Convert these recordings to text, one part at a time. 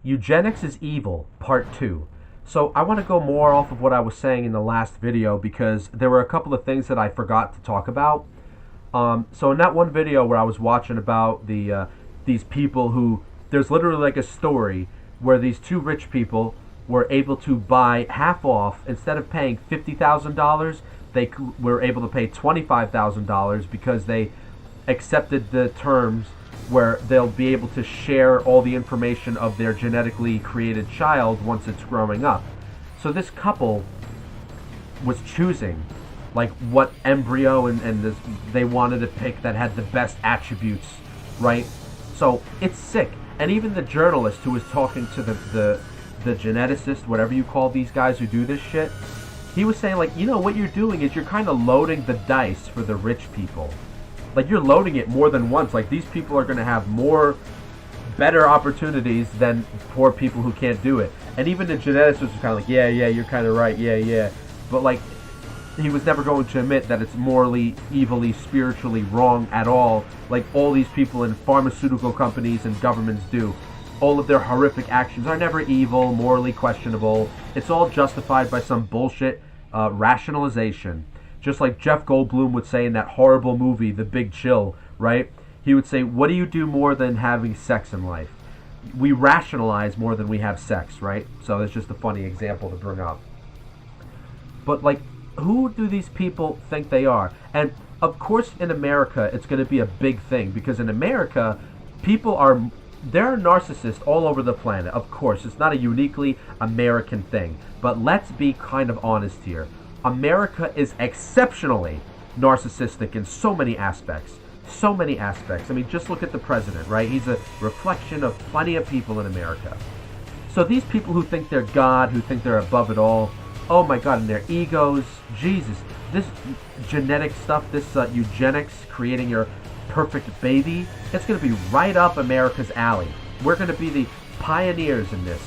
Eugenics is Evil, Part 2. So I want to go more off of what I was saying in the last video because there were a couple of things that I forgot to talk about. So in that one video where I was watching about these people who, there's literally like a story where these two rich people were able to buy half off. Instead of paying $50,000, they were able to pay $25,000 because they accepted the terms where they'll be able to share all the information of their genetically created child once it's growing up. So this couple was choosing like what embryo and this they wanted to pick that had the best attributes, right? So it's sick. And even the journalist who was talking to the geneticist, whatever you call these guys who do this shit, he was saying like, you know, what you're doing is you're kind of loading the dice for the rich people. Like, you're loading it more than once. Like, these people are going to have better opportunities than poor people who can't do it. And even the geneticist was kind of like, yeah, you're kind of right, yeah. But, like, he was never going to admit that it's morally, evilly, spiritually wrong at all. Like all these people in pharmaceutical companies and governments do. All of their horrific actions are never evil, morally questionable. It's all justified by some bullshit rationalization. Just like Jeff Goldblum would say in that horrible movie, The Big Chill, right? He would say, what do you do more than having sex in life? We rationalize more than we have sex, right? So it's just a funny example to bring up. But, like, who do these people think they are? And, of course, in America, it's going to be a big thing. Because in America, there are narcissists all over the planet. Of course, it's not a uniquely American thing. But let's be kind of honest here. America is exceptionally narcissistic in so many aspects. So many aspects. I mean, just look at the president, right? He's a reflection of plenty of people in America. So these people who think they're God, who think they're above it all, oh my God, and their egos, Jesus. This genetic stuff, this eugenics, creating your perfect baby, it's going to be right up America's alley. We're going to be the pioneers in this.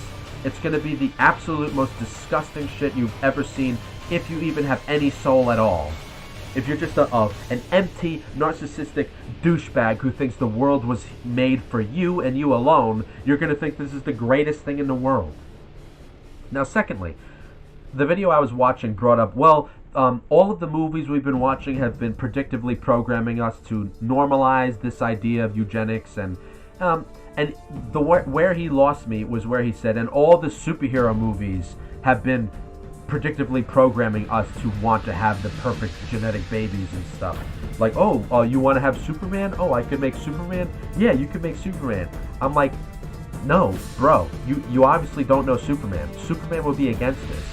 It's going to be the absolute most disgusting shit you've ever seen, if you even have any soul at all. If you're just an empty, narcissistic douchebag who thinks the world was made for you and you alone, you're going to think this is the greatest thing in the world. Now, secondly, the video I was watching brought up, all of the movies we've been watching have been predictively programming us to normalize this idea of eugenics, and where he lost me was where he said, and all the superhero movies have been predictively programming us to want to have the perfect genetic babies and stuff. Like, you want to have Superman? Oh, I could make Superman? Yeah, you could make Superman. I'm like, no, bro, you obviously don't know Superman. Superman would be against this.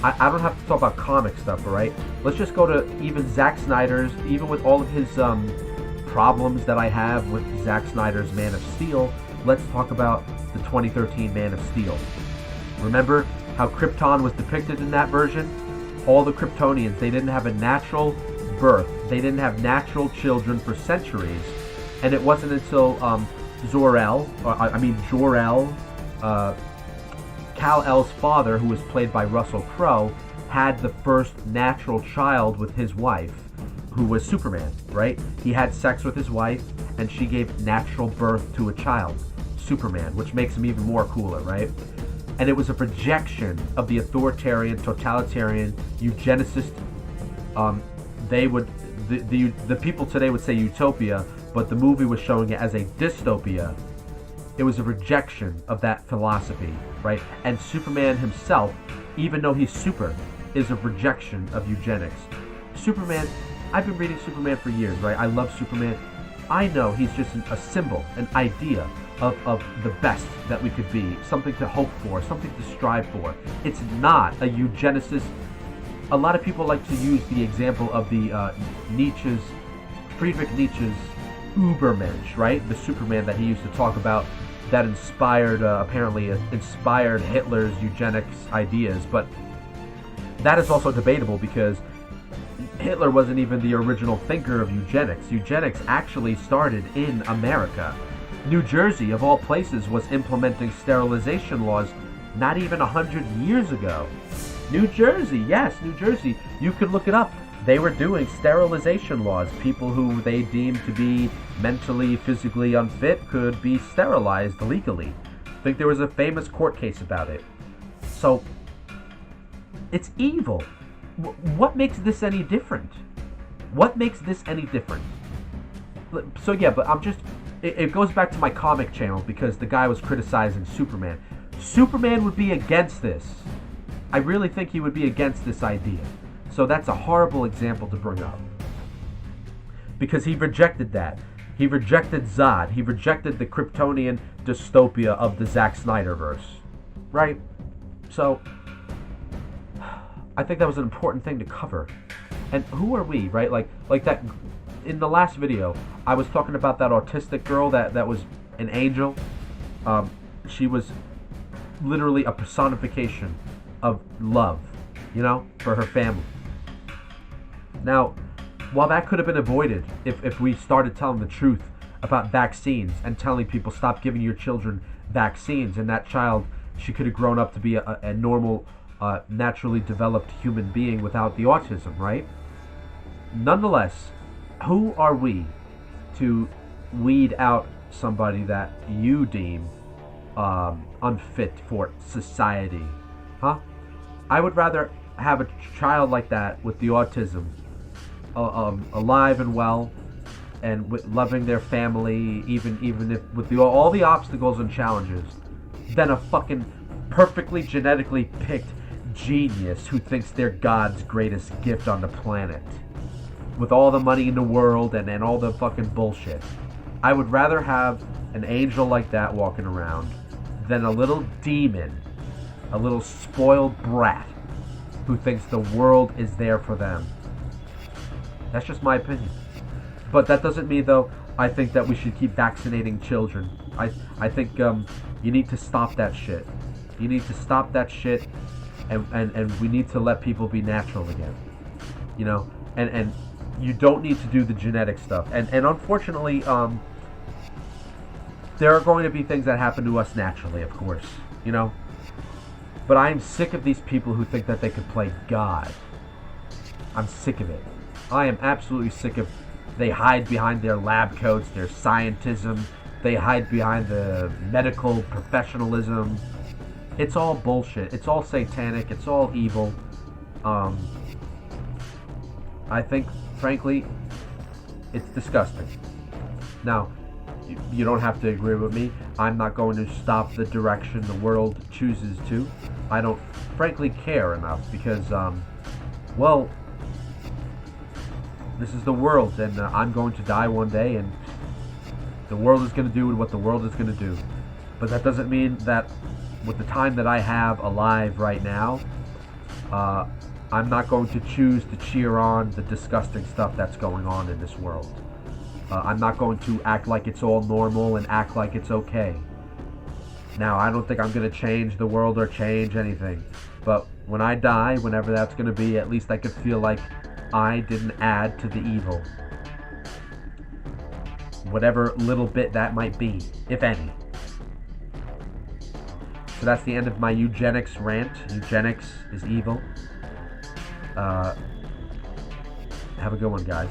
I don't have to talk about comic stuff, all right? Let's just go to even Zack Snyder's, even with all of his problems that I have with Zack Snyder's Man of Steel, let's talk about the 2013 Man of Steel. Remember how Krypton was depicted in that version? All the Kryptonians, they didn't have a natural birth. They didn't have natural children for centuries. And it wasn't until Jor-El, Kal-El's father, who was played by Russell Crowe, had the first natural child with his wife, who was Superman, right? He had sex with his wife, and she gave natural birth to a child, Superman, which makes him even more cooler, right? And it was a projection of the authoritarian, totalitarian, eugenicist. The people today would say utopia, but the movie was showing it as a dystopia. It was a rejection of that philosophy, right? And Superman himself, even though he's super, is a rejection of eugenics. Superman, I've been reading Superman for years, right? I love Superman. I know he's just a symbol, an idea of the best that we could be, something to hope for, something to strive for. It's not a eugenicist. A lot of people like to use the example of the Friedrich Nietzsche's Übermensch, right? The Superman that he used to talk about that apparently inspired Hitler's eugenics ideas. But that is also debatable because Hitler wasn't even the original thinker of eugenics. Eugenics actually started in America. New Jersey, of all places, was implementing sterilization laws not even 100 years ago. New Jersey, yes, New Jersey. You could look it up. They were doing sterilization laws. People who they deemed to be mentally, physically unfit could be sterilized legally. I think there was a famous court case about it. So, it's evil. What makes this any different? What makes this any different? So yeah, but it goes back to my comic channel because the guy was criticizing Superman. Superman would be against this. I really think he would be against this idea. So that's a horrible example to bring up. Because he rejected that. He rejected Zod. He rejected the Kryptonian dystopia of the Zack Snyderverse. Right? So, I think that was an important thing to cover. And who are we, right? Like that, in the last video, I was talking about that autistic girl that was an angel. She was literally a personification of love, you know, for her family. Now, while that could have been avoided if we started telling the truth about vaccines and telling people stop giving your children vaccines, and that child, she could have grown up to be a normal, naturally developed human being without the autism, right? Nonetheless, who are we to weed out somebody that you deem unfit for society? Huh? I would rather have a child like that with the autism alive and well, and with loving their family, even if with all the obstacles and challenges, than a fucking perfectly genetically picked genius who thinks they're God's greatest gift on the planet, with all the money in the world and all the fucking bullshit. I would rather have an angel like that walking around than a little demon, a little spoiled brat who thinks the world is there for them. That's just my opinion. But that doesn't mean, though, I think that we should keep vaccinating children. I think you need to stop that shit. You need to stop that shit, and we need to let people be natural again. You know? And you don't need to do the genetic stuff. And unfortunately, there are going to be things that happen to us naturally, of course. You know? But I'm sick of these people who think that they could play God. I'm sick of it. I am absolutely sick of. They hide behind their lab coats, their scientism. They hide behind the medical professionalism. It's all bullshit. It's all satanic. It's all evil. I think, frankly, it's disgusting. Now, you don't have to agree with me. I'm not going to stop the direction the world chooses to. I don't, frankly, care enough because, well, this is the world, and I'm going to die one day, and the world is going to do what the world is going to do. But that doesn't mean that with the time that I have alive right now, I'm not going to choose to cheer on the disgusting stuff that's going on in this world. I'm not going to act like it's all normal and act like it's okay. Now, I don't think I'm going to change the world or change anything. But when I die, whenever that's going to be, at least I could feel like I didn't add to the evil. Whatever little bit that might be, if any. So that's the end of my eugenics rant. Eugenics is evil. Have a good one, guys.